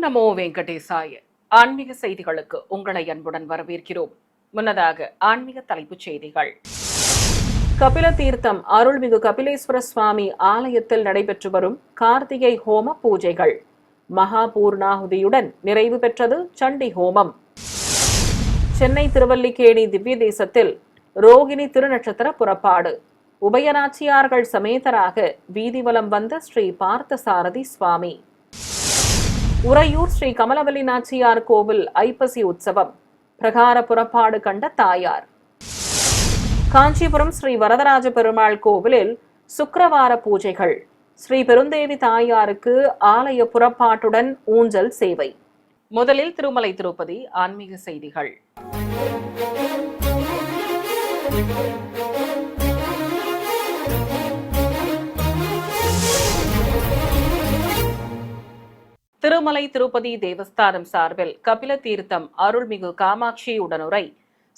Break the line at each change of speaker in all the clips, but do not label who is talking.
நமோ வெங்கடேசாய. ஆன்மீக செய்திகளுக்கு உங்களை அன்புடன் வரவேற்கிறோம். முன்னதாக ஆன்மீக தலைப்புச் செய்திகள். கபில தீர்த்தம் அருள்மிகு கபிலேஸ்வர சுவாமி ஆலயத்தில் நடைபெற்று வரும் கார்த்திகை ஹோம பூஜைகள். மகா பூர்ணாகுதியுடன் நிறைவு பெற்றது சண்டி ஹோமம். சென்னை திருவல்லிக்கேணி திவ்ய தேசத்தில் ரோகிணி திருநட்சத்திர புறப்பாடு. உபயநாச்சியார்கள் சமேதராக வீதிவலம் வந்த ஸ்ரீ பார்த்தசாரதி சுவாமி. உறையூர் ஸ்ரீ கமலவல்லி நாச்சியார் கோவில் ஐப்பசி உற்சவம். பிரகார புறப்பாடு கண்ட தாயார். காஞ்சிபுரம் ஸ்ரீ வரதராஜ பெருமாள் கோவிலில் சுக்கிரவார பூஜைகள். ஸ்ரீ பெருந்தேவி தாயாருக்கு ஆலய புறப்பாட்டுடன் ஊஞ்சல் சேவை. முதலில் திருமலை திருப்பதி ஆன்மீக செய்திகள். திருமலை திருப்பதி தேவஸ்தானம் சார்பில் கபில தீர்த்தம் அருள்மிகு காமாட்சி உடனுரை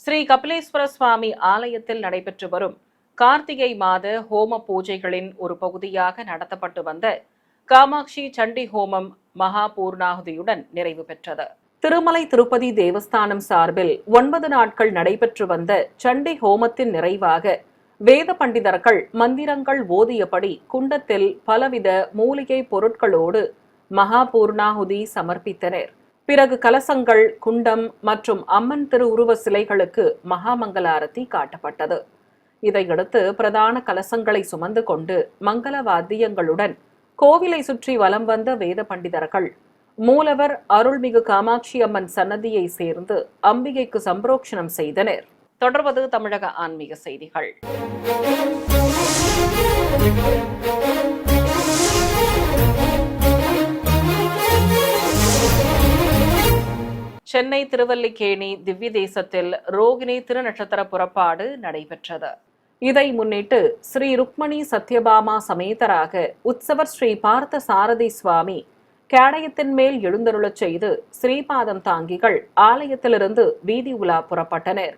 ஸ்ரீ கபிலேஸ்வர சுவாமி ஆலயத்தில் நடைபெற்று வரும் கார்த்திகை மாத ஹோம பூஜைகளின் ஒரு பகுதியாக நடத்தப்பட்டு வந்த காமாட்சி சண்டி ஹோமம் மகா பூர்ணாகுதியுடன் நிறைவு பெற்றது. திருமலை திருப்பதி தேவஸ்தானம் சார்பில் 9 நாட்கள் நடைபெற்று வந்த சண்டி ஹோமத்தின் நிறைவாக வேத பண்டிதர்கள் மந்திரங்கள் ஓதியபடி குண்டத்தில் பலவித மூலிகை பொருட்களோடு மகா பூர்ணாகுதி சமர்ப்பித்தனர். பிறகு கலசங்கள், குண்டம் மற்றும் அம்மன் திருவுருவ சிலைகளுக்கு மகாமங்களாரத்தி காட்டப்பட்டது. இதையடுத்து பிரதான கலசங்களை சுமந்து கொண்டு மங்கள வாத்தியங்களுடன் கோவிலை சுற்றி வலம் வந்த வேத பண்டிதர்கள் மூலவர் அருள்மிகு காமாட்சி அம்மன் சன்னதியை சேர்ந்து அம்பிகைக்கு சம்பரோக்ஷணம் செய்தனர். தொடர்வது தமிழக ஆன்மீக செய்திகள். சென்னை திருவல்லிக்கேணி திவ்ய தேசத்தில் ரோகிணி திருநட்சத்திர புறப்பாடு நடைபெற்றது. இதை முன்னிட்டு ஸ்ரீ ருக்மணி சத்யபாமா சமேதராக உற்சவர் ஸ்ரீ பார்த்த சாரதி சுவாமி கேடயத்தின் மேல் எழுந்தருளச் செய்து ஸ்ரீபாதம் தாங்கிகள் ஆலயத்திலிருந்து வீதி உலா புறப்பட்டனர்.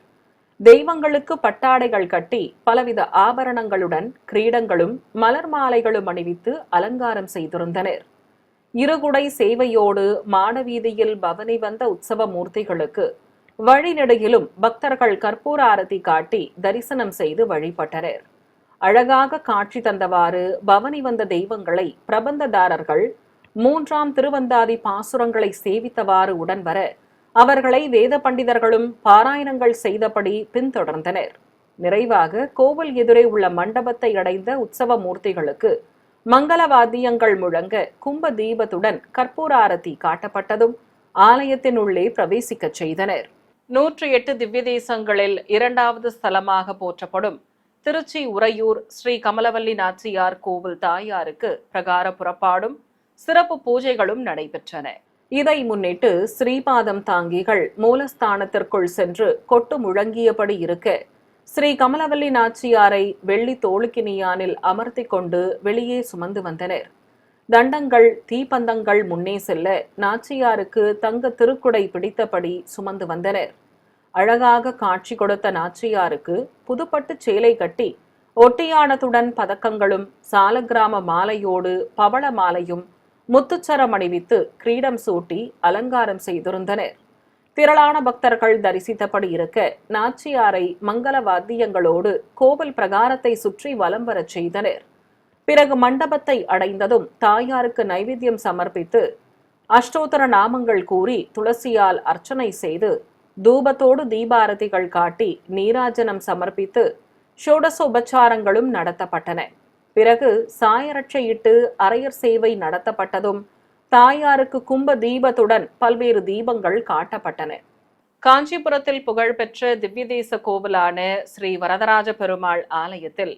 தெய்வங்களுக்கு பட்டாடைகள் கட்டி பலவித ஆபரணங்களுடன் கிரீடங்களும் மலர் மாலைகளும் அணிவித்து அலங்காரம் செய்திருந்தனர். இருகுடை சேவையோடு மாடவீதியில் பவனி வந்த உற்சவ மூர்த்திகளுக்கு வழிநெடுகிலும் பக்தர்கள் கற்பூர ஆரத்தி காட்டி தரிசனம் செய்து வழிபட்டனர். அழகாக காட்சி தந்தவாறு பவனி வந்த தெய்வங்களை பிரபந்ததாரர்கள் 3ஆம் திருவந்தாதி பாசுரங்களை சேவித்தவாறு உடன் வர அவர்களை வேத பண்டிதர்களும் பாராயணங்கள் செய்தபடி பின்தொடர்ந்தனர். நிறைவாக கோவில் எதிரே உள்ள மண்டபத்தை அடைந்த உற்சவ மூர்த்திகளுக்கு மங்கள வாத்தியங்கள் முழங்க கும்ப தீபத்துடன் கற்பூர ஆரத்தி காட்டப்பட்டதும் ஆலயத்தின் உள்ளே பிரவேசிக்க செய்தனர். 108 திவ்ய தேசங்களில் 2வது ஸ்தலமாக போற்றப்படும் திருச்சி உறையூர் ஸ்ரீ கமலவல்லி நாச்சியார் கோவில் தாயாருக்கு பிரகார புறப்பாடும் சிறப்பு பூஜைகளும் நடைபெற்றன. இதை முன்னிட்டு ஸ்ரீபாதம் தாங்கிகள் மூலஸ்தானத்திற்குள் சென்று கொட்டு முழங்கியபடி இருக்க ஸ்ரீ கமலவல்லி நாச்சியாரை வெள்ளி தோளுக்கினியானில் அமர்த்தி கொண்டு வெளியே சுமந்து வந்தனர். தண்டங்கள், தீப்பந்தங்கள் முன்னே செல்ல நாச்சியாருக்கு தங்க திருக்குடை பிடித்தபடி சுமந்து வந்தனர். அழகாக காட்சி கொடுத்த நாச்சியாருக்கு புதுப்பட்டு சேலை கட்டி ஒட்டியானத்துடன் பதக்கங்களும் சாலக்கிராம மாலையோடு பவள மாலையும் முத்துச்சரம் அணிவித்து கிரீடம் சூட்டி அலங்காரம் செய்திருந்தனர். திரளான பக்தர்கள் தரிசித்தபடி இருக்க நாச்சியாரை மங்கள வாத்தியங்களோடு கோவில் பிரகாரத்தை சுற்றி வலம் வரச் செய்தனர். பிறகு மண்டபத்தை அடைந்ததும் தாயாருக்கு நைவேத்தியம் சமர்ப்பித்து அஷ்டோத்தர நாமங்கள் கூறி துளசியால் அர்ச்சனை செய்து தூபத்தோடு தீபாரதிகள் காட்டி நீராஜனம் சமர்ப்பித்து ஷோடச உபச்சாரங்களும் நடத்தப்பட்டன. பிறகு சாயரட்சையிட்டு அரையர் சேவை நடத்தப்பட்டதும் தாயாருக்கு கும்ப தீபத்துடன் பல்வேறு தீபங்கள் காட்டப்பட்டன. காஞ்சிபுரத்தில் புகழ்பெற்ற திவ்யதேச கோவிலான ஸ்ரீ வரதராஜ பெருமாள் ஆலயத்தில்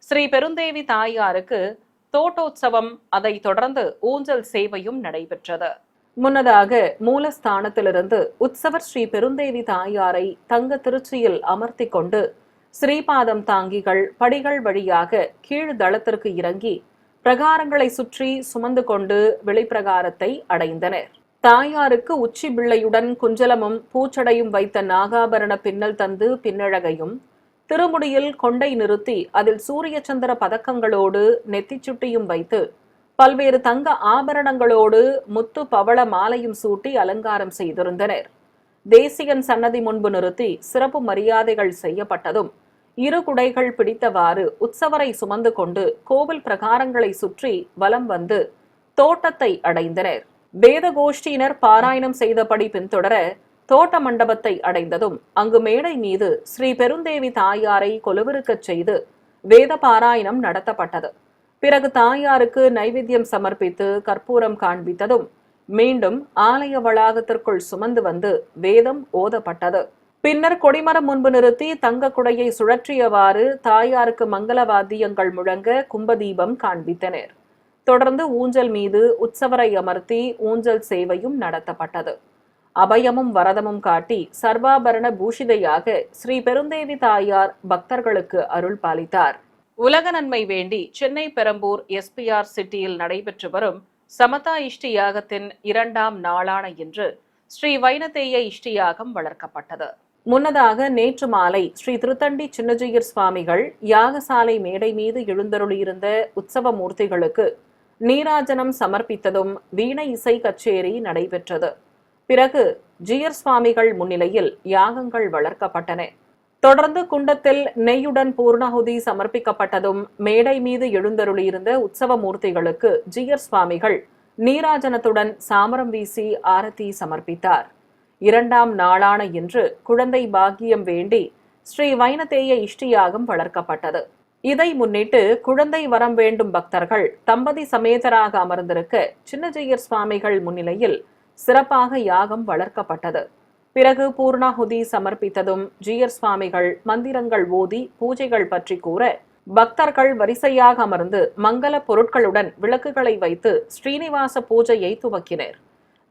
ஸ்ரீ பெருந்தேவி தாயாருக்கு தோட்டோற்சவம், அதைத் தொடர்ந்து ஊஞ்சல் சேவையும் நடைபெற்றது. முன்னதாக மூலஸ்தானத்திலிருந்து உற்சவர் ஸ்ரீ பெருந்தேவி தாயாரை தங்க திருச்சியில் அமர்த்தி கொண்டு ஸ்ரீபாதம் தாங்கிகள் படிகள் வழியாக கீழ் தளத்திற்கு இறங்கி பிரகாரங்களை சுற்றி சுமந்து கொண்டு வெளிப்பிரகாரத்தை அடைந்தனர். தாயாருக்கு உச்சி பிள்ளையுடன் குஞ்சலமும் பூச்சடையும் வைத்த நாகாபரண பின்னல் தந்து பின்னழகையும் திருமுடியில் கொண்டை நிறுத்தி அதில் சூரிய சந்திர பதக்கங்களோடு நெத்திச்சுட்டியும் வைத்து பல்வேறு தங்க ஆபரணங்களோடு முத்து பவள மாலையும் சூட்டி அலங்காரம் செய்திருந்தனர். தேசிகன் சன்னதி முன்பு நிறுத்தி சிறப்பு மரியாதைகள் செய்யப்பட்டதும் இரு குடைகள் பிடித்தவாறு உற்சவரை சுமந்து கொண்டு கோவில் பிரகாரங்களை சுற்றி வலம் வந்து தோட்டத்தை அடைந்தனர். வேத கோஷ்டியினர் பாராயணம் செய்தபடி பின்தொடர தோட்ட மண்டபத்தை அடைந்ததும் அங்கு மேடை மீது ஸ்ரீ பெருந்தேவி தாயாரை கொலுவிருக்கச் செய்து வேத பாராயணம் நடத்தப்பட்டது. பிறகு தாயாருக்கு நைவேத்தியம் சமர்ப்பித்து கற்பூரம் காண்பித்ததும் மீண்டும் ஆலய வளாகத்திற்குள் சுமந்து வந்து வேதம் ஓதப்பட்டது. பின்னர் கொடிமரம் முன்பு நிறுத்தி தங்க குடையை சுழற்றியவாறு தாயாருக்கு மங்கள வாத்தியங்கள் முழங்க கும்பதீபம் காண்பித்தனர். தொடர்ந்து ஊஞ்சல் மீது உற்சவரை அமர்த்தி ஊஞ்சல் சேவையும் நடத்தப்பட்டது. அபயமும் வரதமும் காட்டி சர்வாபரண பூஷிதையாக ஸ்ரீ பெருந்தேவி தாயார் பக்தர்களுக்கு அருள் பாலித்தார். உலக நன்மை வேண்டி சென்னை பெரம்பூர் எஸ்பிஆர் சிட்டியில் நடைபெற்று வரும் சமதா இஷ்டி யாகத்தின் 2ஆம் நாளான இன்று ஸ்ரீ வைனதேய இஷ்டி யாகம் வளர்க்கப்பட்டது. முன்னதாக நேற்று மாலை ஸ்ரீ திருத்தண்டி சின்னஜீயர் சுவாமிகள் யாகசாலை மேடை மீது எழுந்தருளியிருந்த உற்சவ மூர்த்திகளுக்கு நீராஜனம் சமர்ப்பித்ததும் வீணை இசை கச்சேரி நடைபெற்றது. பிறகு ஜீயர் சுவாமிகள் முன்னிலையில் யாகங்கள் வளர்க்கப்பட்டன. தொடர்ந்து குண்டத்தில் நெய்யுடன் பூர்ணாகுதி சமர்ப்பிக்கப்பட்டதும் மேடை மீது எழுந்தருளியிருந்த உற்சவ மூர்த்திகளுக்கு ஜீயர் சுவாமிகள் நீராஜனத்துடன் சாமரம் வீசி ஆரத்தி சமர்ப்பித்தார். 2ஆம் நாளான இன்று குழந்தை பாக்கியம் வேண்டி ஸ்ரீ வைனதேய இஷ்டி யாகம் வளர்க்கப்பட்டது. இதை முன்னிட்டு குழந்தை வரம் வேண்டும் பக்தர்கள் தம்பதி சமேதராக அமர்ந்திருக்க சின்னஜீயர் சுவாமிகள் முன்னிலையில் சிறப்பாக யாகம் வளர்க்கப்பட்டது. பிறகு பூர்ணாகுதி சமர்ப்பித்ததும் ஜீயர் சுவாமிகள் மந்திரங்கள் ஓதி பூஜைகள் பற்றி கூற பக்தர்கள் வரிசையாக அமர்ந்து மங்கள பொருட்களுடன் விளக்குகளை வைத்து ஸ்ரீனிவாச பூஜையை துவக்கினர்.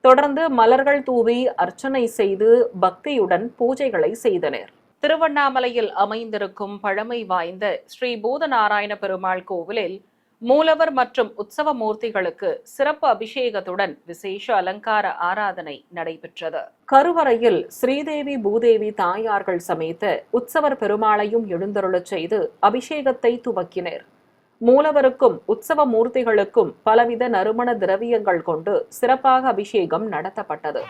தொடர்ந்து மலர்கள் தூவி அர்ச்சனை செய்து பக்தியுடன் பூஜைகளை செய்தனர். திருவண்ணாமலையில் அமைந்திருக்கும் பழமை வாய்ந்த ஸ்ரீ பூதநாராயண பெருமாள் கோவிலில் மூலவர் மற்றும் உற்சவ மூர்த்திகளுக்கு சிறப்பு அபிஷேகத்துடன் விசேஷ அலங்கார ஆராதனை நடைபெற்றது. கருவறையில் ஸ்ரீதேவி பூதேவி தாயார்கள் சமேத உற்சவர் பெருமாளையும் எழுந்தருளச் செய்து அபிஷேகத்தை துவக்கினர். மூலவருக்கும் உற்சவ மூர்த்திகளுக்கும் பலவித நறுமண திரவியங்கள் கொண்டு சிறப்பாக அபிஷேகம் நடத்தப்பட்டது.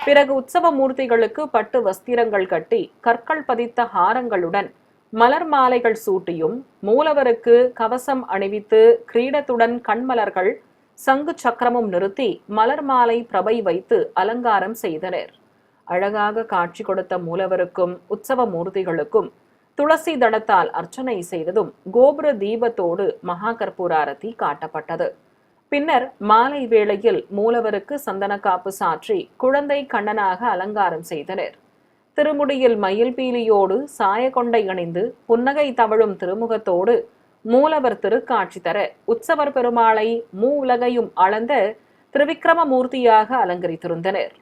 பிறகு உற்சவ மூர்த்திகளுக்கு பட்டு வஸ்திரங்கள் கட்டி கற்கள் பதித்த ஹாரங்களுடன் மலர் மாலைகள் சூட்டியும் மூலவருக்கு கவசம் அணிவித்து கிரீடத்துடன் கண்மலர்கள் சங்கு சக்கரமும் நிறுத்தி மலர் மாலை பிரபை வைத்து அலங்காரம் செய்தனர். அழகாக காட்சி கொடுத்த மூலவருக்கும் உற்சவ மூர்த்திகளுக்கும் துளசி தளத்தால் அர்ச்சனை செய்ததும் கோபுர தீபத்தோடு மகா கற்பூராரத்தி காட்டப்பட்டது. பின்னர் மாலை வேளையில் மூலவருக்கு சந்தன காப்பு சாற்றி குழந்தை கண்ணனாக அலங்காரம் செய்தனர். திருமுடியில் மயில் பீலியோடு சாயக்கொண்டை அணிந்து புன்னகை தவழும் திருமுகத்தோடு மூலவர் திருக்காட்சி தர உற்சவர் பெருமாளை உலகையும் அளந்த திருவிக்கிரமமூர்த்தியாக அலங்கரித்திருந்தனர்.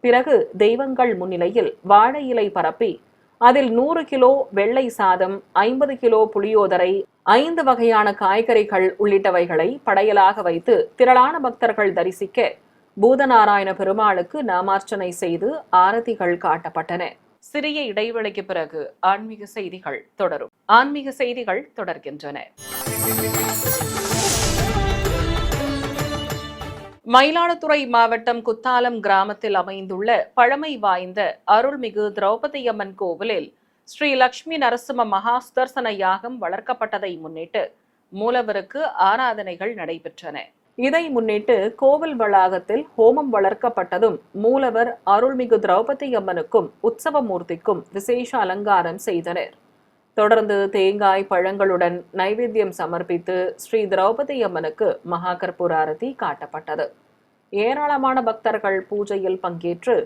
பிறகு தெய்வங்கள் முன்னிலையில் வாழை இலை பரப்பி அதில் 100 கிலோ வெள்ளை சாதம், 50 கிலோ புளியோதரை, 5 வகையான காய்கறிகள் உள்ளிட்டவைகளை படையலாக வைத்து திரளான பக்தர்கள் தரிசிக்க பூதநாராயண பெருமாளுக்கு நாமார்ச்சனை செய்து ஆரத்திகள் காட்டப்பட்டன. சிறிய இடைவெளிக்கு பிறகு ஆன்மீக செய்திகள் தொடரும். ஆன்மீக செய்திகள் தொடர்கின்றன. மயிலாடுதுறை மாவட்டம் குத்தாலம் கிராமத்தில் அமைந்துள்ள பழமை வாய்ந்த அருள்மிகு திரௌபதியம்மன் கோவிலில் ஸ்ரீ லட்சுமி நரசிம்ம மகா சுதர்சன யாகம் வளர்க்கப்பட்டதை முன்னிட்டு மூலவருக்கு ஆராதனைகள் நடைபெற்றன. இதை முன்னிட்டு கோவில் வளாகத்தில் ஹோமம் வளர்க்கப்பட்டதும் மூலவர் அருள்மிகு திரௌபதியம்மனுக்கும் உற்சவ மூர்த்திக்கும் விசேஷ அலங்காரம் செய்தனர். தொடர்ந்து தேங்காய் பழங்களுடன் நைவேத்தியம் சமர்ப்பித்து ஸ்ரீ திரௌபதியம்மனுக்கு மகா கற்பூராரத்தி காட்டப்பட்டது. ஏராளமான பக்தர்கள் பூஜையில் பங்கேற்று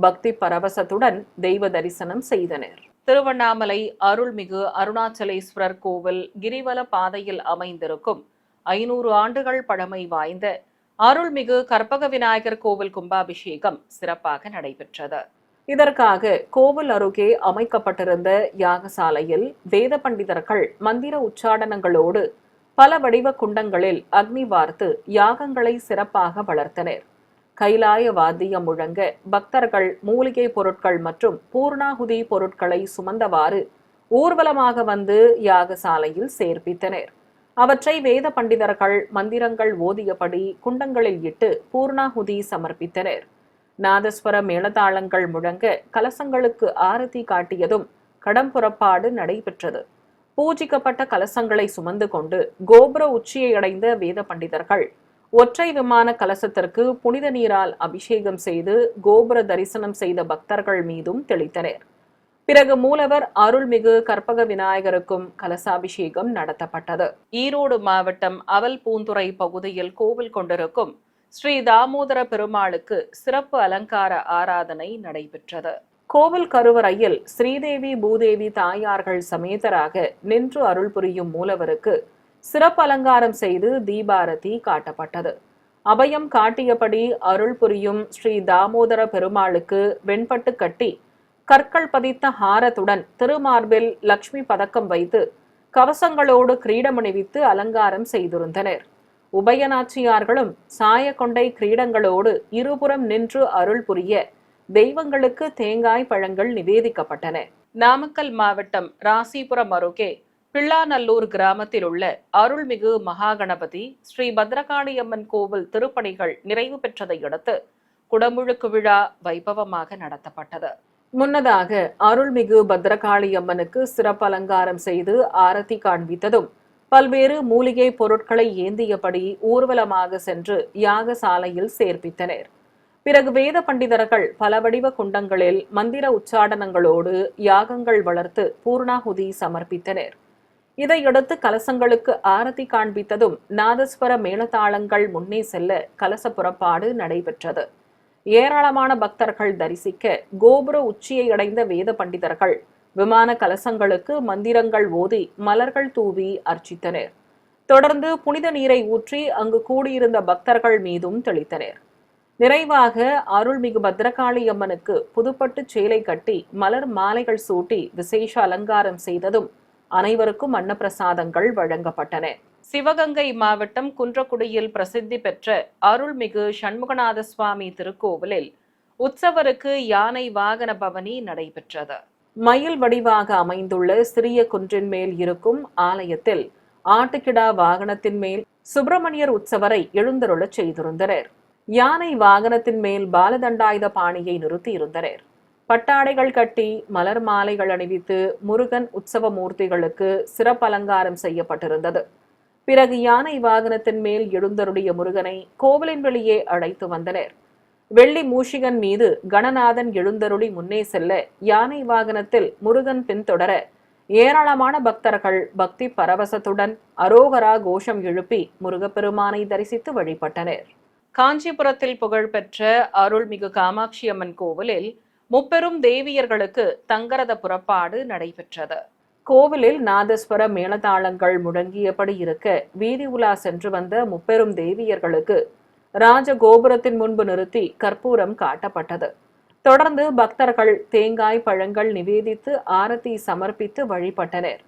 பக்தி பரவசத்துடன் தெய்வ தரிசனம் செய்தனர். திருவண்ணாமலை அருள்மிகு அருணாச்சலேஸ்வரர் கோவில் கிரிவல பாதையில் அமைந்திருக்கும் 500 ஆண்டுகள் பழமை வாய்ந்த அருள்மிகு கற்பக விநாயகர் கோவில் கும்பாபிஷேகம் சிறப்பாக நடைபெற்றது. இதற்காக கோவில் அருகே அமைக்கப்பட்டிருந்த யாகசாலையில் வேத பண்டிதர்கள் மந்திர உச்சாடனங்களோடு பல வடிவ குண்டங்களில் அக்னி வார்த்து யாகங்களை சிறப்பாக வளர்த்தனர். கைலாய வாத்தியம் முழங்க பக்தர்கள் மூலிகை பொருட்கள் மற்றும் பூர்ணாகுதி பொருட்களை சுமந்தவாறு ஊர்வலமாக வந்து யாகசாலையில் சேர்ப்பித்தனர். அவற்றை வேத பண்டிதர்கள் மந்திரங்கள் ஓதியபடி குண்டங்களில் இட்டு பூர்ணாகுதி சமர்ப்பித்தனர். நாதஸ்வர மேளதாளங்கள் முழங்க கலசங்களுக்கு ஆரத்தி காட்டியதும் கடம்புறப்பாடு நடைபெற்றது. பூஜிக்கப்பட்ட கலசங்களை சுமந்து கொண்டு கோபுர உச்சியை அடைந்த வேத பண்டிதர்கள் ஒற்றை விமான கலசத்திற்கு புனித நீரால் அபிஷேகம் செய்து கோபுர தரிசனம் செய்த பக்தர்கள் மீதும் தெளித்தனர். பிறகு மூலவர் அருள்மிகு கற்பக விநாயகருக்கும் கலசாபிஷேகம் நடத்தப்பட்டது. ஈரோடு மாவட்டம் அவல்பூந்துறை பகுதியில் கோவில் கொண்டிருக்கும் ஸ்ரீ தாமோதர பெருமாளுக்கு சிறப்பு அலங்கார ஆராதனை நடைபெற்றது. கோவில் கருவறையில் ஸ்ரீதேவி பூதேவி தாயார்கள் சமேதராக நின்று அருள் புரியும் மூலவருக்கு சிறப்பு அலங்காரம் செய்து தீபாரதி காட்டப்பட்டது. அபயம் காட்டியபடி அருள் புரியும் ஸ்ரீ தாமோதர பெருமாளுக்கு வெண்பட்டு கட்டி கற்கள் பதித்த ஹாரத்துடன் திருமார்பில் லக்ஷ்மி பதக்கம் வைத்து கவசங்களோடு கிரீடமணிவித்து அலங்காரம் செய்திருந்தனர். உபயநாச்சியார்களும் சாயக்கொண்டை கிரீடங்களோடு இருபுறம் நின்று அருள் புரிய தெய்வங்களுக்கு தேங்காய் பழங்கள் நிவேதிக்கப்பட்டன. நாமக்கல் மாவட்டம் ராசிபுரம் அருகே பிள்ளாநல்லூர் கிராமத்தில் உள்ள அருள்மிகு மகாகணபதி ஸ்ரீ பத்ரகாளியம்மன் கோவில் திருப்பணிகள் நிறைவு பெற்றதை அடுத்து குடமுழுக்கு விழா வைபவமாக நடத்தப்பட்டது. முன்னதாக அருள்மிகு பத்ரகாளியம்மனுக்கு சிறப்பு அலங்காரம் செய்து ஆரத்தி காண்பித்ததும் பல்வேறு மூலிகை பொருட்களை ஏந்தியபடி ஊர்வலமாக சென்று யாகசாலையில் சேர்ப்பித்தனர். பிறகு வேத பண்டிதர்கள் பல வடிவ குண்டங்களில் மந்திர உச்சாடனங்களோடு யாகங்கள் வளர்த்து பூர்ணாகுதி சமர்ப்பித்தனர். இதையடுத்து கலசங்களுக்கு ஆரத்தி காண்பித்ததும் நாதஸ்வர மேளதாளங்கள் முன்னே செல்ல கலச புறப்பாடு நடைபெற்றது. ஏராளமான பக்தர்கள் தரிசிக்க கோபுர உச்சியை அடைந்த வேத பண்டிதர்கள் விமான கலசங்களுக்கு மந்திரங்கள் ஓதி மலர்கள் தூவி அர்ச்சித்தனர். தொடர்ந்து புனித நீரை ஊற்றி அங்கு கூடியிருந்த பக்தர்கள் மீதும் தெளித்தனர். நிறைவாக அருள்மிகு பத்ரகாளி அம்மனுக்கு புதுப்பட்டு சேலை கட்டி மலர் மாலைகள் சூட்டி விசேஷ அலங்காரம் செய்ததும் அனைவருக்கும் அன்னப்பிரசாதங்கள் வழங்கப்பட்டன. சிவகங்கை மாவட்டம் குன்றக்குடியில் பிரசித்தி பெற்ற அருள்மிகு சண்முகநாத சுவாமி திருக்கோவிலில் உற்சவருக்கு யானை வாகன பவனி நடைபெற்றது. மயில் வடிவாக அமைந்துள்ள சிறிய குன்றின் மேல் இருக்கும் ஆலயத்தில் ஆட்டுக்கிடா வாகனத்தின் மேல் சுப்பிரமணியர் உற்சவரை எழுந்தருளச் செய்திருந்தனர். யானை வாகனத்தின் மேல் பாலதண்டாயுத பாணியை நிறுத்தியிருந்தனர். பட்டாடைகள் கட்டி மலர் மாலைகள் அணிவித்து முருகன் உற்சவ மூர்த்திகளுக்கு சிறப்பு அலங்காரம் செய்யப்பட்டிருந்தது. பிறகு யானை வாகனத்தின் மேல் எழுந்தருடைய முருகனை கோவிலின் வெளியே அழைத்து வந்தனர். வெள்ளி மூஷிகன் மீது கணநாதன் எழுந்தருளி முன்னே செல்ல யானை வாகனத்தில் முருகன் பின்தொடர ஏராளமான பக்தர்கள் பக்தி பரவசத்துடன் அரோகரா கோஷம் எழுப்பி முருகப்பெருமானை தரிசித்து வழிபட்டனர். காஞ்சிபுரத்தில் புகழ்பெற்ற அருள்மிகு காமாட்சி அம்மன் கோவிலில் முப்பெரும் தேவியர்களுக்கு தங்கரத புறப்பாடு நடைபெற்றது. கோவிலில் நாதஸ்வர மேளதாளங்கள் முழங்கியபடி இருக்க வீதி உலா சென்று வந்த முப்பெரும் தேவியர்களுக்கு ராஜகோபுரத்தின் முன்பு நிறுத்தி கற்பூரம் காட்டப்பட்டது. தொடர்ந்து பக்தர்கள் தேங்காய் பழங்கள் நிவேதித்து ஆரத்தி சமர்ப்பித்து வழிபட்டனர்.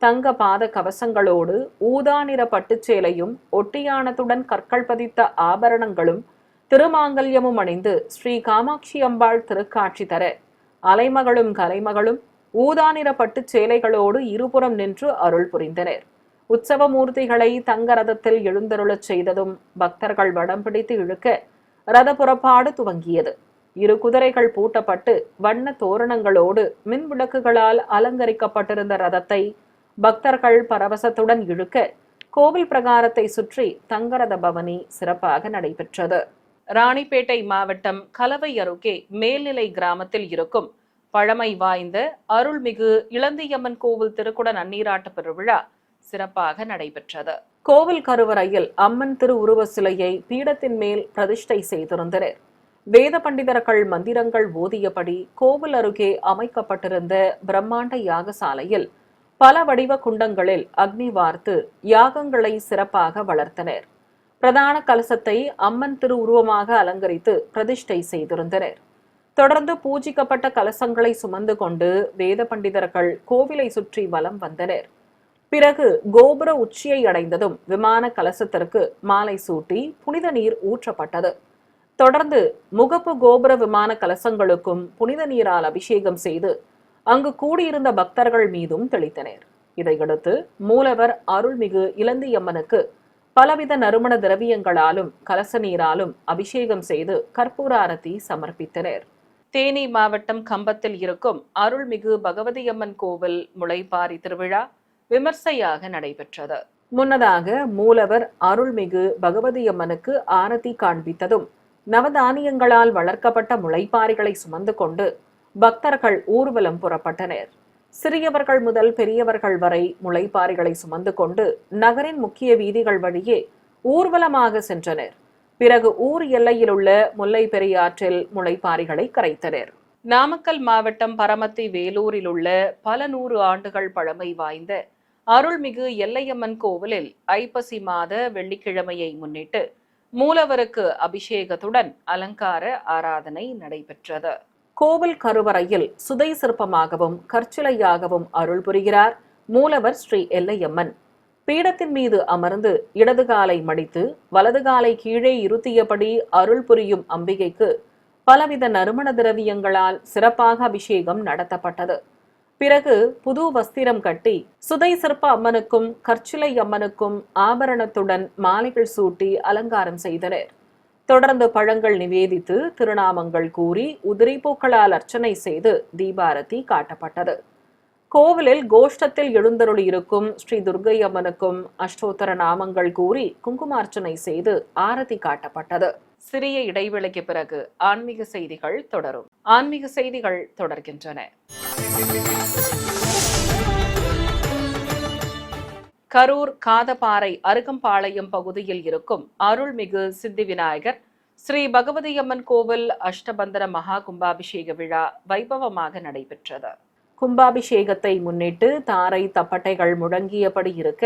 தங்க பாத கவசங்களோடு ஊதா நிற பட்டுச்சேலையும் ஒட்டியானத்துடன் கற்கள் பதித்த ஆபரணங்களும் திருமாங்கல்யமும் அணிந்து ஸ்ரீ காமாட்சி அம்பாள் திருக்காட்சி தர அலைமகளும் கலைமகளும் ஊதா நிற பட்டுச் சேலைகளோடு இருபுறம் நின்று அருள் புரிந்தனர். உற்சவ மூர்த்திகளை தங்க ரதத்தில் எழுந்தருளச் செய்ததும் பக்தர்கள் வடம் பிடித்து இழுக்க ரத புறப்பாடு துவங்கியது. 2 குதிரைகள் பூட்டப்பட்டு வண்ண தோரணங்களோடு மின் விளக்குகளால் அலங்கரிக்கப்பட்டிருந்த ரதத்தை பக்தர்கள் பரவசத்துடன் இழுக்க கோவில் பிரகாரத்தை சுற்றி தங்கரத பவனி சிறப்பாக நடைபெற்றது. ராணிப்பேட்டை மாவட்டம் கலவை அருகே மேல்நிலை கிராமத்தில் இருக்கும் பழமை வாய்ந்த அருள்மிகு இளந்தியம்மன் கோவில் திருக்குட நன்னீராட்டு பெருவிழா சிறப்பாக நடைபெற்றது. கோவில் கருவறையில் அம்மன் திரு உருவ சிலையை பீடத்தின் மேல் பிரதிஷ்டை செய்திருந்தனர். வேத பண்டிதர்கள் மந்திரங்கள் ஓதியபடி கோவில் அருகே அமைக்கப்பட்டிருந்த பிரம்மாண்ட யாகசாலையில் பல வடிவ குண்டங்களில் அக்னி வார்த்து யாகங்களை சிறப்பாக வளர்த்தனர். பிரதான கலசத்தை அம்மன் திருவுருவமாக அலங்கரித்து பிரதிஷ்டை செய்திருந்தனர். தொடர்ந்து பூஜிக்கப்பட்ட கலசங்களை சுமந்து கொண்டு வேத பண்டிதர்கள் கோவிலை சுற்றி வலம் வந்தனர். பிறகு கோபுர உச்சியை அடைந்ததும் விமான கலசத்திற்கு மாலை சூட்டி புனித நீர் ஊற்றப்பட்டது. தொடர்ந்து முகப்பு கோபுர விமான கலசங்களுக்கும் புனித நீரால் அபிஷேகம் செய்து அங்கு கூடியிருந்த பக்தர்கள் மீதும் தெளித்தனர். இதையடுத்து மூலவர் அருள்மிகு இலந்தியம்மனுக்கு பலவித நறுமண திரவியங்களாலும் கலச நீராலும் அபிஷேகம் செய்து கற்பூர ஆரத்தி சமர்ப்பித்தனர். தேனி மாவட்டம் கம்பத்தில் இருக்கும் அருள்மிகு பகவதியம்மன் கோவில் முளைப்பாரி திருவிழா விமர்சையாக நடைபெற்றது. முன்னதாக மூலவர் அருள்மிகு பகவதியம்மனுக்கு ஆரத்தி காண்பித்ததும் நவதானியங்களால் வளர்க்கப்பட்ட முளைப்பாரிகளை சுமந்து கொண்டு பக்தர்கள் ஊர்வலம் புறப்பட்டனர். சிறியவர்கள் முதல் பெரியவர்கள் வரை முளைப்பாரிகளை சுமந்து கொண்டு நகரின் முக்கிய வீதிகள் வழியே ஊர்வலமாக சென்றனர். பிறகு ஊர் எல்லையில் உள்ள முல்லை பெரியாற்றில் முளைப்பாரிகளை கரைத்தனர். நாமக்கல் மாவட்டம் பரமத்தி வேலூரில் உள்ள பல 100 ஆண்டுகள் பழமை வாய்ந்த அருள்மிகு எல்லையம்மன் கோவிலில் ஐப்பசி மாத வெள்ளிக்கிழமையை முன்னிட்டு மூலவருக்கு அபிஷேகத்துடன் அலங்கார ஆராதனை நடைபெற்றது. கோவில் கருவறையில் சுதை சிற்பமாகவும் கற்சிலையாகவும் அருள் புரிகிறார் மூலவர் ஸ்ரீ எல்லையம்மன். பீடத்தின் மீது அமர்ந்து இடது காலை மடித்து வலது காலை கீழே இருத்தியபடி அருள் புரியும் அம்பிகைக்கு பலவித நறுமண திரவியங்களால் சிறப்பாக அபிஷேகம் நடத்தப்பட்டது. பிறகு புது வஸ்திரம் கட்டி சுதை சிற்ப அம்மனுக்கும் கற்சிலை அம்மனுக்கும் ஆபரணத்துடன் மாலைகள் சூட்டி அலங்காரம் செய்தனர். தொடர்ந்து பழங்கள் நிவேதித்து திருநாமங்கள் கூறி உதிரி பூக்களால் அர்ச்சனை செய்து தீபாரதி காட்டப்பட்டது. கோவிலில் கோஷ்டத்தில் எழுந்தருளி இருக்கும் ஸ்ரீ துர்க்கை அம்மனுக்கும் அஷ்டோத்தர நாமங்கள் கூறி குங்குமார்ச்சனை செய்து ஆரத்தி காட்டப்பட்டது. சிறிய இடைவெளிக்கு பிறகு ஆன்மீக செய்திகள் தொடரும். ஆன்மீக செய்திகள் தொடர்கின்றன. கரூர் காதபாறை அருகம்பாளையம் பகுதியில் இருக்கும் அருள்மிகு சித்தி விநாயகர் ஸ்ரீ பகவதியம்மன் கோவில் அஷ்டபந்தன மகா கும்பாபிஷேக விழா வைபவமாக நடைபெற்றது. கும்பாபிஷேகத்தை முன்னிட்டு தாரை தப்பட்டைகள் முழங்கியபடி இருக்க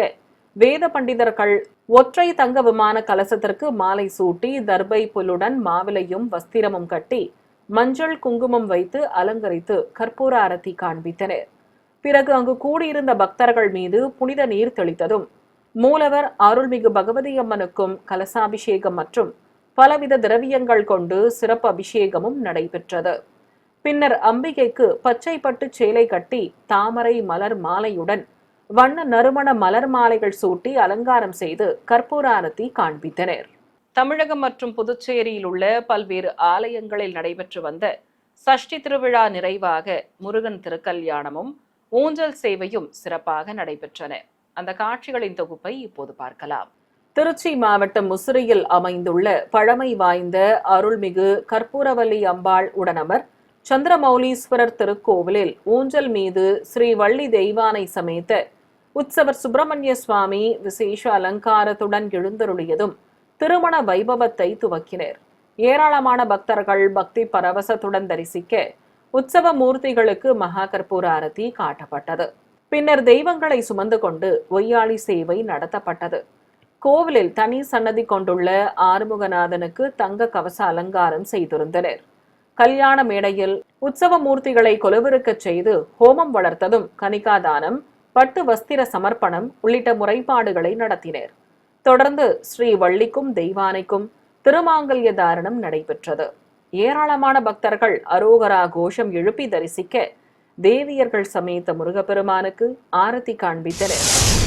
வேத பண்டிதர்கள் ஒற்றை தங்க விமான கலசத்திற்கு மாலை சூட்டி தர்பை புல்லுடன் மாவிலையும் வஸ்திரமும் கட்டி மஞ்சள் குங்குமம் வைத்து அலங்கரித்து கற்பூர ஆரத்தி காண்பித்தனர். பிறகு அங்கு கூடியிருந்த பக்தர்கள் மீது புனித நீர் தெளித்ததும் மூலவர் அருள்மிகு பகவதியம்மனுக்கும் கலசாபிஷேகம் மற்றும் பலவித திரவியங்கள் கொண்டு சிறப்பு அபிஷேகமும் நடைபெற்றது. பின்னர் அம்பிகைக்கு பச்சை பட்டு சேலை கட்டி தாமரை மலர் மாலையுடன் வண்ண நறுமண மலர் மாலைகள் சூட்டி அலங்காரம் செய்து கற்பூர ஆரத்தி காண்பித்தனர். தமிழகம் மற்றும் புதுச்சேரியில் உள்ள பல்வேறு ஆலயங்களில் நடைபெற்று வந்த சஷ்டி திருவிழா நிறைவாக முருகன் திருக்கல்யாணமும் ஊஞ்சல் சேவையும் சிறப்பாக நடைபெற்றன. அந்த காட்சிகளின் தொகுப்பை இப்போது பார்க்கலாம். திருச்சி மாவட்டம் முசிறியில் அமைந்துள்ள பழமை வாய்ந்த அருள்மிகு கற்பூரவல்லி அம்பாள் உடனமர் சந்திரமௌலீஸ்வரர் திருக்கோவிலில் ஊஞ்சல் மீது ஸ்ரீ வள்ளி தெய்வானை சமேத உற்சவர் சுப்பிரமணிய சுவாமி விசேஷ அலங்காரத்துடன் எழுந்தருளியதும் திருமண வைபவத்தை துவக்கினர். ஏராளமான பக்தர்கள் பக்தி பரவசத்துடன் தரிசிக்க உற்சவ மூர்த்திகளுக்கு மகா கற்பூர ஆரத்தி காட்டப்பட்டது. பின்னர் தெய்வங்களை சுமந்து கொண்டு ஒய்யாளி சேவை நடத்தப்பட்டது. கோவிலில் தனி சன்னதி கொண்டுள்ள ஆறுமுகநாதனுக்கு தங்க கவச அலங்காரம் செய்திருந்தனர். கல்யாண மேடையில் உற்சவ மூர்த்திகளை கொலுவிருக்கச் செய்து ஹோமம் வளர்த்ததும் கனிகாதானம், பட்டு வஸ்திர சமர்ப்பணம் உள்ளிட்ட முறைப்பாடுகளை நடத்தினர். தொடர்ந்து ஸ்ரீ வள்ளிக்கும் தெய்வானைக்கும் திருமாங்கல்ய தாரணம் நடைபெற்றது. ஏராளமான பக்தர்கள் அரோகரா கோஷம் எழுப்பி தரிசிக்க தேவியர்கள் சமேத முருகப்பெருமானுக்கு ஆரத்தி காண்பித்தனர்.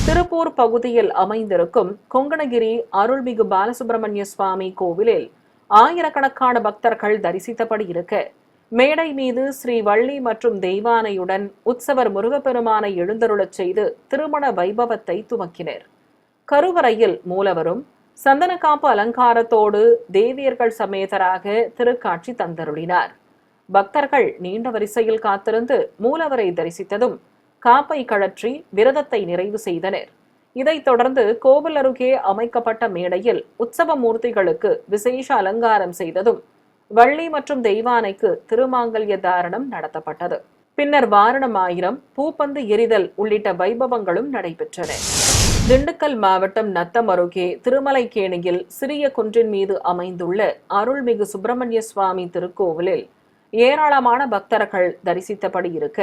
திருப்பூர் பகுதியில் அமைந்திருக்கும் கொங்கணகிரி அருள்மிகு பாலசுப்பிரமணிய சுவாமி கோவிலில் ஆயிரக்கணக்கான பக்தர்கள் தரிசித்தபடி இருக்க மேடை மீது ஸ்ரீ வள்ளி மற்றும் தெய்வானையுடன் உற்சவர் முருகப்பெருமானை எழுந்தருளச் செய்து திருமண வைபவத்தை துவக்கினர். கருவறையில் மூலவரும் சந்தனக்காப்பு அலங்காரத்தோடு தேவியர்கள் சமேதராக திருக்காட்சி தந்தருளினார். பக்தர்கள் நீண்ட வரிசையில் காத்திருந்து மூலவரை தரிசித்ததும் காப்பை கழற்றி விரதத்தை நிறைவு செய்தனர். இதைத் தொடர்ந்து கோவில் அருகே அமைக்கப்பட்ட மேடையில் உற்சவ மூர்த்திகளுக்கு விசேஷ அலங்காரம் செய்ததும் வள்ளி மற்றும் தெய்வானைக்கு திருமாங்கல்ய தாரணம் நடத்தப்பட்டது. பின்னர் வாரணம் ஆயிரம், பூப்பந்து எறிதல் உள்ளிட்ட வைபவங்களும் நடைபெற்றன. திண்டுக்கல் மாவட்டம் நத்தம் அருகே திருமலைக்கேணியில் சிறிய குன்றின் மீது அமைந்துள்ள அருள்மிகு சுப்பிரமணிய சுவாமி திருக்கோவிலில் ஏராளமான பக்தர்கள் தரிசித்தபடி இருக்க,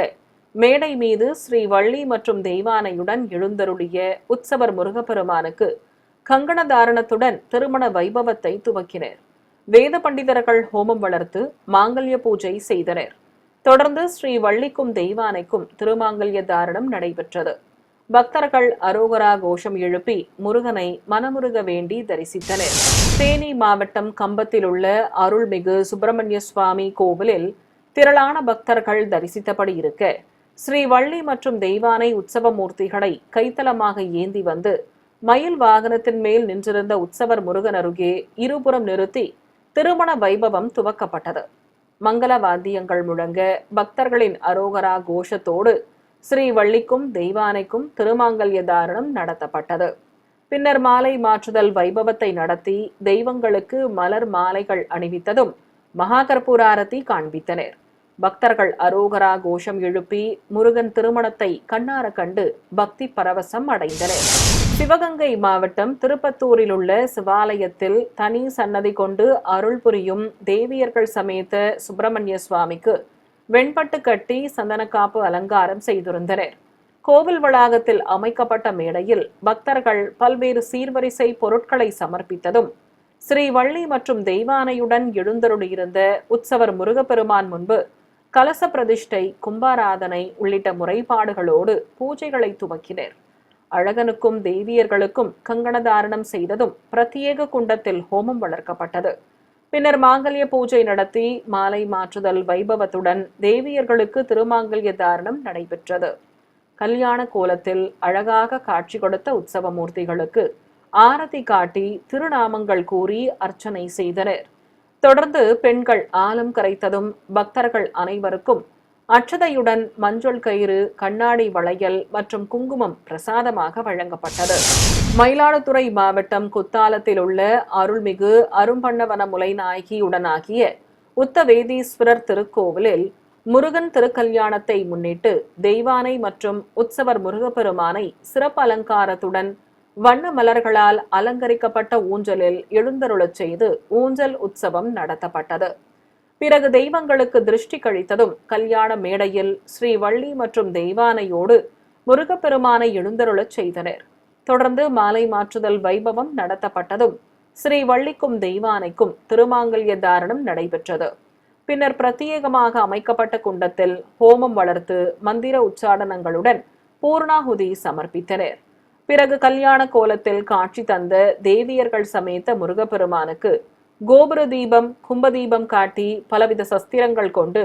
மேடை மீது ஸ்ரீ வள்ளி மற்றும் தெய்வானையுடன் எழுந்தருளிய உற்சவர் முருகப்பெருமானுக்கு கங்கண தாரணத்துடன் திருமண வைபவத்தை துவக்கினர். வேத பண்டிதர்கள் ஹோமம் வளர்த்து மாங்கல்ய பூஜை செய்தனர். தொடர்ந்து ஸ்ரீ வள்ளிக்கும் தெய்வானைக்கும் திருமாங்கல்ய தாரணம் நடைபெற்றது. பக்தர்கள் அரோகரா கோஷம் எழுப்பி முருகனை மனமுருக வேண்டி தரிசித்தனர். தேனி மாவட்டம் கம்பத்தில் உள்ள அருள்மிகு சுப்பிரமணிய சுவாமி கோவிலில் திரளான பக்தர்கள் தரிசித்தபடி இருக்க, ஸ்ரீ வள்ளி மற்றும் தெய்வானை உற்சவ மூர்த்திகளை கைத்தலமாக ஏந்தி வந்து மயில் வாகனத்தின் மேல் நின்றிருந்த உற்சவர் முருகன் அருகே இருபுறம் நிறுத்தி திருமண வைபவம் துவக்கப்பட்டது. மங்கள வாத்தியங்கள் முழங்க பக்தர்களின் அரோகரா கோஷத்தோடு ஸ்ரீ வள்ளிக்கும் தெய்வானைக்கும் திருமாங்கல்ய தாரணம் நடத்தப்பட்டது. பின்னர் மாலை மாற்றுதல் வைபவத்தை நடத்தி தெய்வங்களுக்கு மலர் மாலைகள் அணிவித்ததும் மகாகற்பூர ஆரத்தி காண்பித்தனர். பக்தர்கள் அரோகரா கோஷம் எழுப்பி முருகன் திருமணத்தை கண்ணார கண்டு பக்தி பரவசம் அடைந்தனர். சிவகங்கை மாவட்டம் திருப்பத்தூரில் உள்ள சிவாலயத்தில் தனி சன்னதி கொண்டு அருள் புரியும் தேவியர்கள் சமேத சுப்பிரமணிய சுவாமிக்கு வெண்பட்டு கட்டி சந்தனக்காப்பு அலங்காரம் செய்திருந்தனர். கோவில் வளாகத்தில் அமைக்கப்பட்ட மேடையில் பக்தர்கள் பல்வேறு சீர்வரிசை பொருட்களை சமர்ப்பித்ததும் ஸ்ரீ வள்ளி மற்றும் தெய்வானையுடன் எழுந்தருளியிருந்த உற்சவர் முருகப்பெருமான் முன்பு கலச பிரதிஷ்டை, கும்பாராதனை உள்ளிட்ட முறைப்பாடுகளோடு பூஜைகளை துவக்கினர். அழகனுக்கும் தேவியர்களுக்கும் கங்கணதாரணம் செய்ததும் பிரத்யேக குண்டத்தில் ஹோமம் வளர்க்கப்பட்டது. பின்னர் மாங்கல்ய பூஜை நடத்தி மாலை மாற்றுதல் வைபவத்துடன் தேவியர்களுக்கு திருமாங்கல்ய தாரணம் நடைபெற்றது. கல்யாண கோலத்தில் அழகாக காட்சி கொடுத்த உற்சவ மூர்த்திகளுக்கு ஆரத்தி காட்டி திருநாமங்கள் கூறி அர்ச்சனை செய்தனர். தொடர்ந்து பெண்கள் ஆலம் கரைத்ததும் பக்தர்கள் அனைவருக்கும் அட்சதையுடன் மஞ்சள் கயிறு, கண்ணாடி வளையல் மற்றும் குங்குமம் பிரசாதமாக வழங்கப்பட்டது. மயிலாடுதுறை மாவட்டம் குத்தாலத்தில் உள்ள அருள்மிகு அரும்பண்ணவன முலைநாயகியுடனாகிய உத்தவேதீஸ்வரர் திருக்கோவிலில் முருகன் திருக்கல்யாணத்தை முன்னிட்டு தெய்வானை மற்றும் உற்சவர் முருகப்பெருமானை சிறப்பு அலங்காரத்துடன் வண்ண மலர்களால் அலங்கரிக்கப்பட்ட ஊஞ்சலில் எழுந்தருளச் செய்து ஊஞ்சல் உற்சவம் நடத்தப்பட்டது. பிறகு தெய்வங்களுக்கு திருஷ்டி கழித்ததும் கல்யாண மேடையில் ஸ்ரீ வள்ளி மற்றும் தெய்வானையோடு முருகப்பெருமானை எழுந்தருளச் செய்தனர். தொடர்ந்து மாலை மாற்றுதல் வைபவம் நடத்தப்பட்டதும் ஸ்ரீ வள்ளிக்கும் தெய்வானைக்கும் திருமாங்கல்ய தாரணம் நடைபெற்றது. பின்னர் பிரத்யேகமாக அமைக்கப்பட்ட குண்டத்தில் ஹோமம் வளர்த்து மந்திர உச்சாடனங்களுடன் பூர்ணாகுதி சமர்ப்பித்தனர். பிறகு கல்யாண கோலத்தில் காட்சி தந்த தேவியர்கள் சமேத முருகப்பெருமானுக்கு கோபுர தீபம், கும்பதீபம் காட்டி பலவித சஸ்திரங்கள் கொண்டு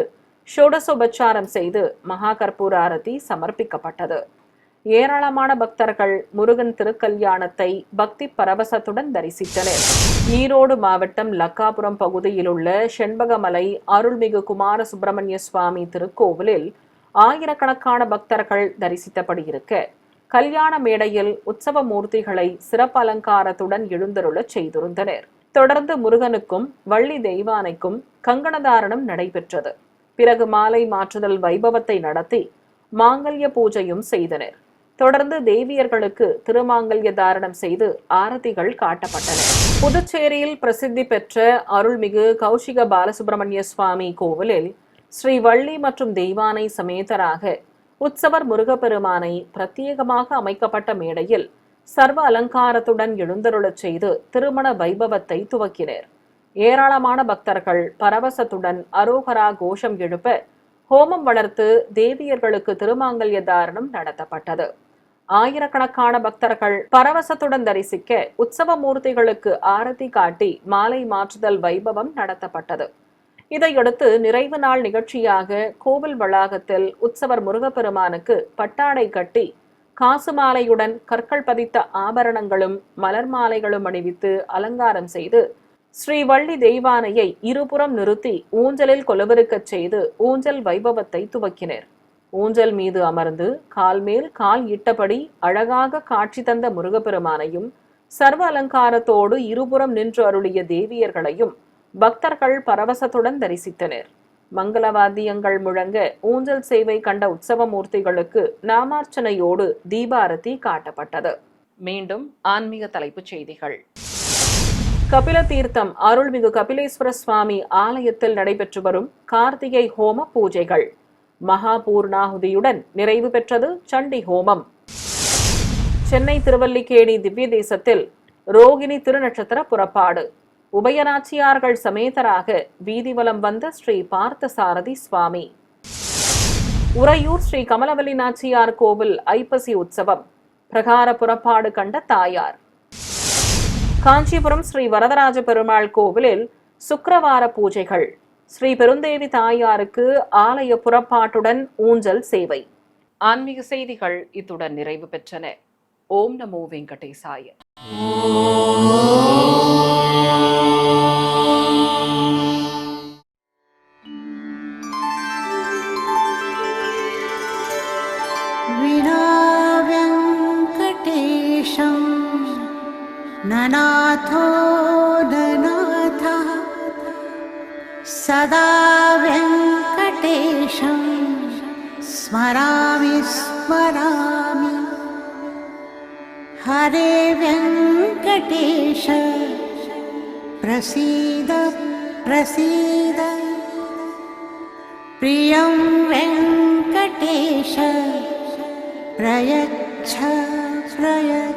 ஷோடசோபச்சாரம் செய்து மகாகற்பூர ஆரத்தி சமர்ப்பிக்கப்பட்டது. ஏராளமான பக்தர்கள் முருகன் திருக்கல்யாணத்தை பக்தி பரவசத்துடன் தரிசித்தனர். ஈரோடு மாவட்டம் லக்காபுரம் பகுதியில் உள்ள செண்பகமலை அருள்மிகு குமார சுப்பிரமணிய சுவாமி திருக்கோவிலில் ஆயிரக்கணக்கான பக்தர்கள் தரிசித்தபடி இருக்க, கல்யாண மேடையில் உற்சவ மூர்த்திகளை சிறப்பு அலங்காரத்துடன் எழுந்தருளச் செய்திருந்தனர். தொடர்ந்து முருகனுக்கும் வள்ளி தெய்வானைக்கும் கங்கணதாரணம் நடைபெற்றது. பிறகு மாலை மாற்றுதல் வைபவத்தை நடத்தி மாங்கல்ய பூஜையும் செய்தனர். தொடர்ந்து தேவியர்களுக்கு திருமாங்கல்ய தாரணம் செய்து ஆரத்திகள் காட்டப்பட்டன. புதுச்சேரியில் பிரசித்தி பெற்ற அருள்மிகு கௌஷிக பாலசுப்பிரமணிய சுவாமி கோவிலில் ஸ்ரீ வள்ளி மற்றும் தெய்வானை சமேதராக உற்சவர் முருகப்பெருமானை பிரத்யேகமாக அமைக்கப்பட்ட மேடையில் சர்வ அலங்காரத்துடன் எழுந்தருளச் செய்து திருமண வைபவத்தை துவக்கினர். ஏராளமான பக்தர்கள் பரவசத்துடன் அரோகரா கோஷம் எழுப்ப ஹோமம் வளர்த்து தேவியர்களுக்கு திருமாங்கல்ய தாரணம் நடத்தப்பட்டது. ஆயிரக்கணக்கான பக்தர்கள் பரவசத்துடன் தரிசிக்க உற்சவ மூர்த்திகளுக்கு ஆரத்தி காட்டி மாலை மாற்றுதல் வைபவம் நடத்தப்பட்டது. இதையடுத்து நிறைவு நாள் நிகழ்ச்சியாக கோவில் வளாகத்தில் உற்சவர் முருகப்பெருமானுக்கு பட்டாடை கட்டி காசு மாலையுடன் கற்கள் பதித்த ஆபரணங்களும் மலர் மாலைகளும் அணிவித்து அலங்காரம் செய்து ஸ்ரீ வள்ளி தெய்வானையை இருபுறம் நிறுத்தி ஊஞ்சலில் கொலுவிருக்கச் செய்து ஊஞ்சல் வைபவத்தை துவக்கினர். ஊஞ்சல் மீது அமர்ந்து கால் மேல் கால் இட்டபடி அழகாக காட்சி தந்த முருகப்பெருமானையும் சர்வ அலங்காரத்தோடு இருபுறம் நின்று அருளிய தேவியர்களையும் பக்தர்கள் பரவசத்துடன் தரிசித்தனர். மங்களவாத்தியங்கள் முழங்க ஊஞ்சல் சேவை கண்ட உற்சவ மூர்த்திகளுக்கு நாமார்ச்சனையோடு தீபாரதி காட்டப்பட்டது. மீண்டும் ஆன்மீக தலைப்புச் செய்திகள். கபில தீர்த்தம் அருள்மிகு கபிலேஸ்வர சுவாமி ஆலயத்தில் நடைபெற்று வரும் கார்த்திகை ஹோம பூஜைகள். மகா பூர்ணாகுதியுடன் நிறைவு பெற்றது சண்டி ஹோமம். சென்னை திருவல்லிக்கேணி திவ்ய தேசத்தில் ரோகிணி திருநட்சத்திர புறப்பாடு. உபயநாச்சியார்கள் சமேதராக வீதிவலம் வந்த ஸ்ரீ பார்த்தசாரதி சுவாமி. உறையூர் ஸ்ரீ கமலவல்லி நாச்சியார் கோவில் ஐப்பசி உற்சவம். பிரகார புறப்பாடு கண்ட தாயார். காஞ்சிபுரம் ஸ்ரீ வரதராஜ பெருமாள் கோவிலில் சுக்கிரவார பூஜைகள். ஸ்ரீ பெருந்தேவி தாயாருக்கு ஆலய புறப்பாட்டுடன் ஊஞ்சல் சேவை. ஆன்மீக செய்திகள் இத்துடன் நிறைவு பெற்றன. ஓம் நமோ வெங்கடேசாய.
ननाथो ननाथः सदा वेङ्कटेशं स्मरामि स्मरामि। हरे वेङ्कटेश प्रसीद प्रसीद। प्रियं वेङ्कटेश प्रयच्छ प्रयच्छ।